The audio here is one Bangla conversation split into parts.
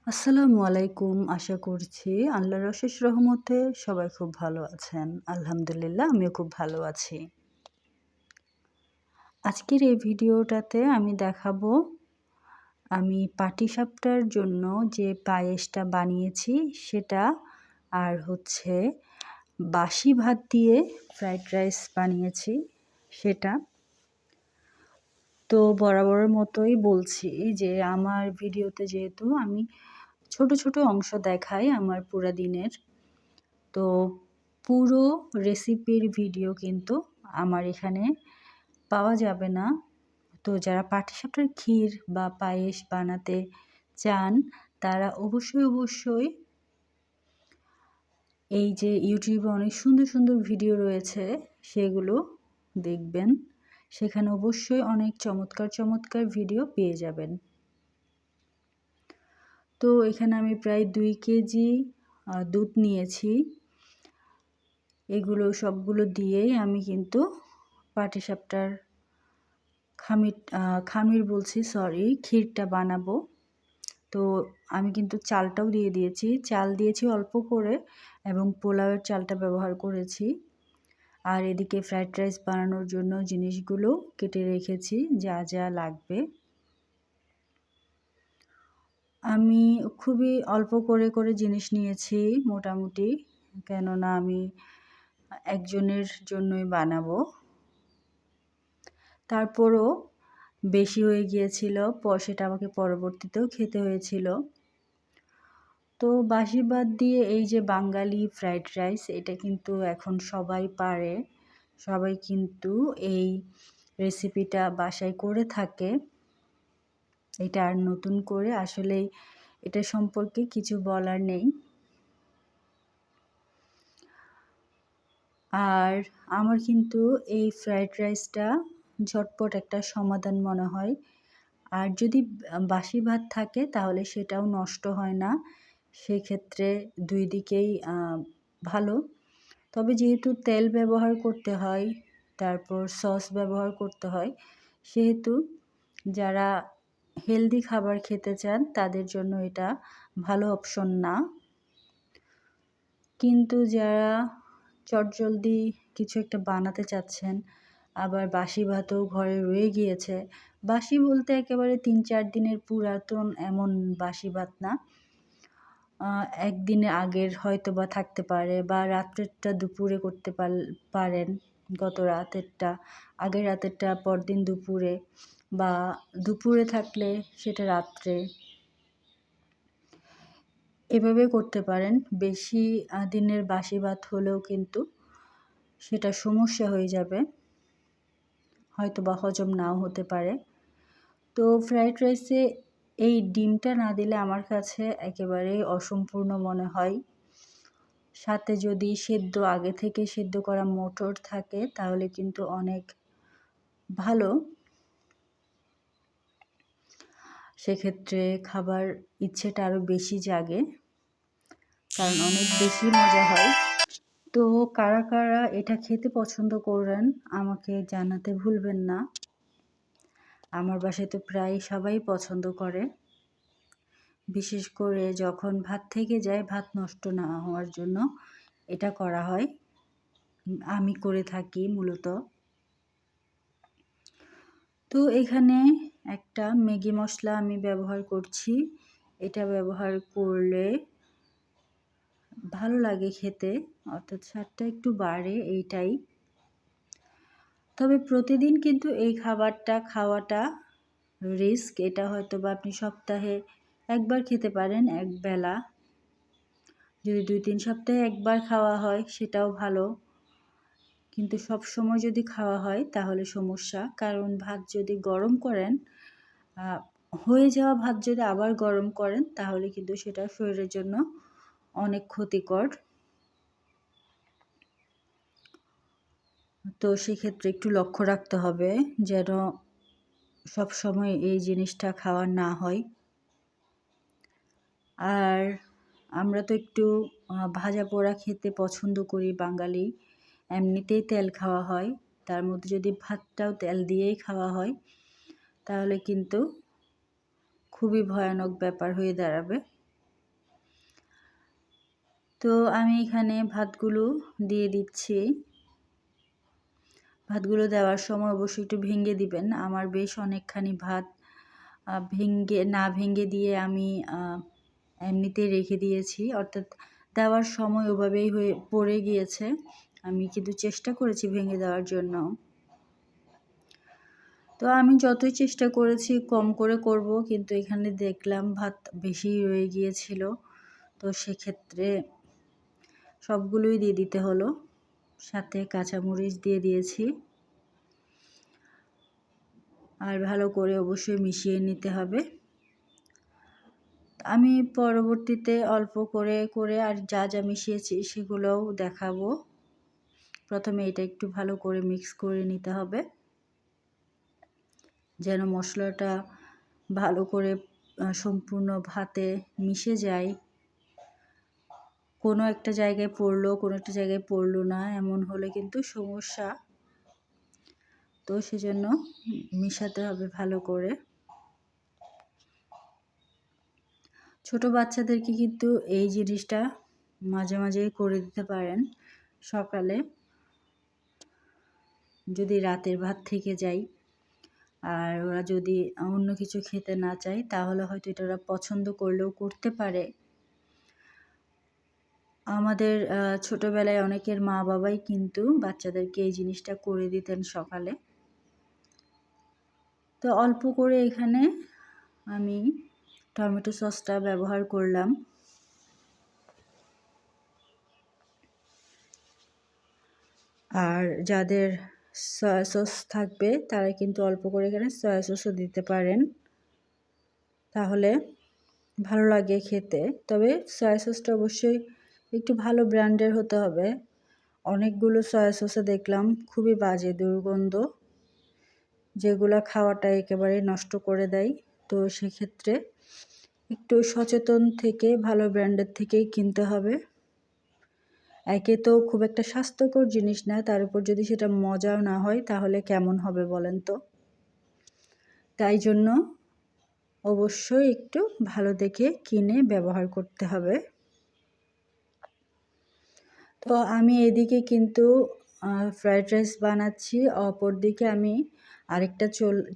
আসসালামু আলাইকুম। আশা করছি আল্লাহর অশেষ রহমতে সবাই খুব ভালো আছেন। আলহামদুলিল্লাহ আমিও খুব ভালো আছি। আজকের এই ভিডিওটাতে আমি দেখাবো আমি পাটিসাপটার জন্য যে পায়েসটা বানিয়েছি সেটা, আর হচ্ছে বাসি ভাত দিয়ে ফ্রাইড রাইস বানিয়েছি সেটা। তো বরাবরের মতোই বলছি যে আমার ভিডিওতে যেহেতু আমি ছোট ছোট অংশ দেখাই আমার পুরা দিনের, তো পুরো রেসিপির ভিডিও কিন্তু আমার এখানে পাওয়া যাবে না। তো যারা পাটিসাপটার ক্ষীর বা পায়েস বানাতে চান তারা অবশ্যই এই যে ইউটিউবে অনেক সুন্দর সুন্দর ভিডিও রয়েছে সেগুলো দেখবেন। সেখানে অবশ্যই অনেক চমৎকার ভিডিও পেয়ে যাবেন। তো এখানে আমি প্রায় 2 কেজি দুধ নিয়েছি। এগুলো সবগুলো দিয়েই আমি কিন্তু পাটিসাপটার ক্ষীরটা বানাবো। তো আমি কিন্তু চালটাও দিয়ে দিয়েছি। চাল দিয়েছি অল্প করে এবং পোলাওয়ের চালটা ব্যবহার করেছি। আর এদিকে ফ্রাইড রাইস বানানোর জন্য জিনিসগুলো কেটে রেখেছি যা যা লাগবে। আমি খুবই অল্প করে জিনিস নিয়েছি মোটামুটি, কেননা আমি একজনের জন্যই বানাবো। তারপরও বেশি হয়ে গিয়েছিল, সেটা আমাকে পরবর্তীতেও খেতে হয়েছিল। তো বাসি ভাত দিয়ে এই যে বাঙালি ফ্রাইড রাইস, এটা কিন্তু এখন সবাই পারে। সবাই কিন্তু এই রেসিপিটা বাসায় করে থাকে। এটা আর নতুন করে আসলেই এটা সম্পর্কে কিছু বলার নেই। আর আমার কিন্তু এই ফ্রাইড রাইসটা ঝটপট একটা সমাধান মনে হয়। আর যদি বাসি ভাত থাকে তাহলে সেটাও নষ্ট হয় না। সেক্ষেত্রে 2 দিকেই ভালো। তবে যেহেতু তেল ব্যবহার করতে হয়, তারপর সস ব্যবহার করতে হয়, সেহেতু যারা হেলদি খাবার খেতে চান তাদের জন্য এটা ভালো অপশন না। কিন্তু যারা চটজলদি কিছু একটা বানাতে চাচ্ছেন, আবার বাসি ভাতও ঘরে রয়ে গিয়েছে, বাসি বলতে একেবারে 3-4 দিনের পুরাতন এমন বাসি ভাত না, একদিনের আগের হয়তোবা থাকতে পারে, বা রাত্রেরটা দুপুরে করতে পারেন, গত রাতেরটা আগের রাতেরটা পরদিন দুপুরে, বা দুপুরে থাকলে সেটা রাত্রে, এভাবে করতে পারেন। বেশি দিনের বাসি ভাত হলেও কিন্তু সেটা সমস্যা হয়ে যাবে, হয়তোবা হজম নাও হতে পারে। তো ফ্রাইড রাইসে এই ডিমটা না দিলে আমার কাছে একেবারেই অসম্পূর্ণ মনে হয়। সাথে যদি আগে থেকে সেদ্ধ করা মটর থাকে তাহলে কিন্তু অনেক ভালো। সেক্ষেত্রে খাবার ইচ্ছেটা আরও বেশি জাগে, কারণ অনেক বেশি মজা হয়। তো কারা কারা এটা খেতে পছন্দ করেন আমাকে জানাতে ভুলবেন না। আমার বাসায় তো প্রায় সবাই পছন্দ করে, বিশেষ করে যখন ভাত থেকে যায়, ভাত নষ্ট না হওয়ার জন্য এটা করা হয়, আমি করে থাকি মূলত। তো এখানে একটা ম্যাগি মশলা আমি ব্যবহার করছি। এটা ব্যবহার করলে ভালো লাগে খেতে, অর্থাৎ স্বাদটা একটু বাড়ে এইটাই। তবে প্রতিদিন কিন্তু এই খাবারটা খাওয়াটা রিস্ক। এটা হয়তো বা আপনি সপ্তাহে একবার খেতে পারেন, একবেলা। যদি 2-3 সপ্তাহে একবার খাওয়া হয় সেটাও ভালো, কিন্তু সব সময় যদি খাওয়া হয় তাহলে সমস্যা। কারণ ভাত যদি গরম করেন, হয়ে যাওয়া ভাত যদি আবার গরম করেন তাহলে কিন্তু সেটা শরীরের জন্য অনেক ক্ষতিকর। তো সেক্ষেত্রে একটু লক্ষ্য রাখতে হবে যেন সব সময় এই জিনিসটা খাওয়া না হয়। আর আমরা তো একটু ভাজা পোড়া খেতে পছন্দ করি বাঙালি, এমনিতেই তেল খাওয়া হয়, তার মধ্যে যদি ভাতটাও তেল দিয়েই খাওয়া হয় তাহলে কিন্তু খুবই ভয়ানক ব্যাপার হয়ে দাঁড়াবে। তো আমি এখানে ভাতগুলো দিয়ে দিচ্ছি। ভাতগুলো দেওয়ার সময় অবশ্যই একটু ভেঙে দিবেন। আমার বেশ অনেকখানি ভাত ভেঙে দিয়ে আমি এমনিতেই রেখে দিয়েছি, অর্থাৎ দেওয়ার সময় ওভাবেই হয়ে পড়ে গিয়েছে। আমি কিন্তু চেষ্টা করেছি ভেঙে দেওয়ার জন্য। তো আমি যতই চেষ্টা করেছি কম করে করব, কিন্তু এখানে দেখলাম ভাত বেশি রয়ে গিয়েছিল। তো সেক্ষেত্রে সবগুলোই দিয়ে দিতে হলো, সাথে কাঁচামরিচ দিয়ে দিয়েছি। আর ভালো করে অবশ্যই মিশিয়ে নিতে হবে। আমি পরবর্তীতে অল্প করে করে আর যা যা মিশিয়েছি সেগুলোও দেখাবো। প্রথমে এটা একটু ভালো করে মিক্স করে নিতে হবে, যেন মশলাটা ভালো করে সম্পূর্ণ ভাতে মিশে যায়। কোনো একটা জায়গায় পড়লো, কোনো একটা জায়গায় পড়লো না, এমন হলে কিন্তু সমস্যা। তো সেজন্য মিশাতে হবে ভালো করে। ছোট বাচ্চাদেরকে কিন্তু এই জিনিসটা মাঝে মাঝেই করে দিতে পারেন। সকালে যদি রাতের ভাত থেকে যায় আর ওরা যদি অন্য কিছু খেতে না চায়, তাহলে হয়তো এটা ওরা পছন্দ করলেও করতে পারে। আমাদের ছোটবেলায় অনেকের মা বাবাই কিন্তু বাচ্চাদেরকে এই জিনিসটা করে দিতেন সকালে। তো অল্প করে এখানে আমি টমেটো সসটা ব্যবহার করলাম। আর যাদের সয়া সস থাকবে তারা কিন্তু অল্প করে এখানে সয়া সসও দিতে পারেন, তাহলে ভালো লাগে খেতে। তবে সয়া সসটা অবশ্যই একটু ভালো ব্র্যান্ডের হতে হবে। অনেকগুলো সয়া সসে দেখলাম খুবই বাজে দুর্গন্ধ, যেগুলো খাওয়াটা একেবারে নষ্ট করে দেয়। তো সেক্ষেত্রে একটু সচেতন থেকে ভালো ব্র্যান্ডের থেকেই কিনতে হবে। একে তো খুব একটা স্বাস্থ্যকর জিনিস না, তার উপর যদি সেটা মজাও না হয় তাহলে কেমন হবে বলেন তো। তাই জন্য অবশ্যই একটু ভালো দেখে কিনে ব্যবহার করতে হবে। তো আমি এদিকে কিন্তু ফ্রাইড রাইস বানাচ্ছি, অপরদিকে আমি আরেকটা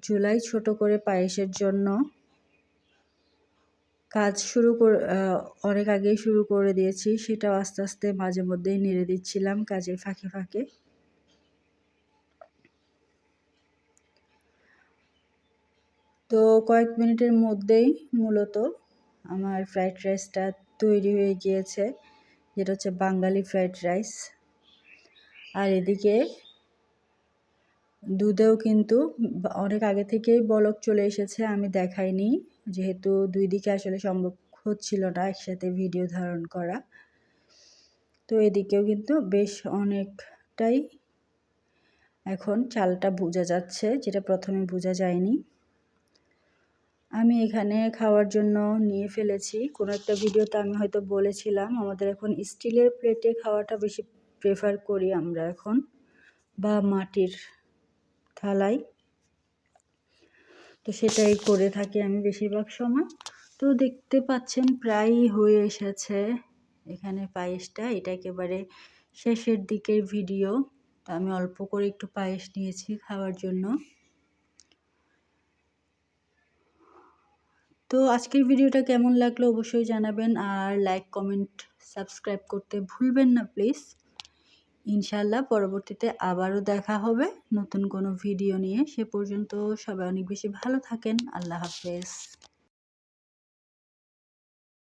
চুলায় ছোট করে পায়েসের জন্য কাজ অনেক আগেই শুরু করে দিয়েছি। সেটাও আস্তে আস্তে মাঝে মধ্যেই নেড়ে দিচ্ছিলাম কাজের ফাঁকে ফাঁকে। তো কয়েক মিনিটের মধ্যেই মূলত আমার ফ্রাইড রাইসটা তৈরি হয়ে গিয়েছে, যেটা হচ্ছে বাঙালি ফ্রাইড রাইস। আর এদিকে দুধেও কিন্তু অনেক আগে থেকেই বলক চলে এসেছে, আমি দেখাইনি যেহেতু দুই দিকে আসলে সম্ভব হচ্ছিল না একসাথে ভিডিও ধারণ করা। তো এদিকেও কিন্তু বেশ অনেকটাই এখন চালটা বোঝা যাচ্ছে, যেটা প্রথমে বোঝা যায়নি। আমি এখানে খাওয়ার জন্য নিয়ে ফেলেছি। কোনো একটা ভিডিওতে আমি হয়তো বলেছিলাম আমাদের এখন স্টিলের প্লেটে খাওয়াটা বেশি প্রেফার করি আমরা এখন, বা মাটির থালায়। তো সেটাই করে থাকি আমি বেশিরভাগ সময়। তো দেখতে পাচ্ছেন প্রায়ই হয়ে এসেছে এখানে পায়েসটা। এটা একেবারে শেষের দিকের ভিডিও। তো আমি অল্প করে একটু পায়েস নিয়েছি খাওয়ার জন্য। তো আজকের ভিডিওটা কেমন লাগলো অবশ্যই জানাবেন, আর লাইক কমেন্ট সাবস্ক্রাইব করতে ভুলবেন না প্লিজ। ইনশাআল্লাহ পরবর্তীতে আবারও দেখা হবে নতুন কোনো ভিডিও নিয়ে। সে পর্যন্ত সবাই অনেক বেশি ভালো থাকেন। আল্লাহ হাফেজ।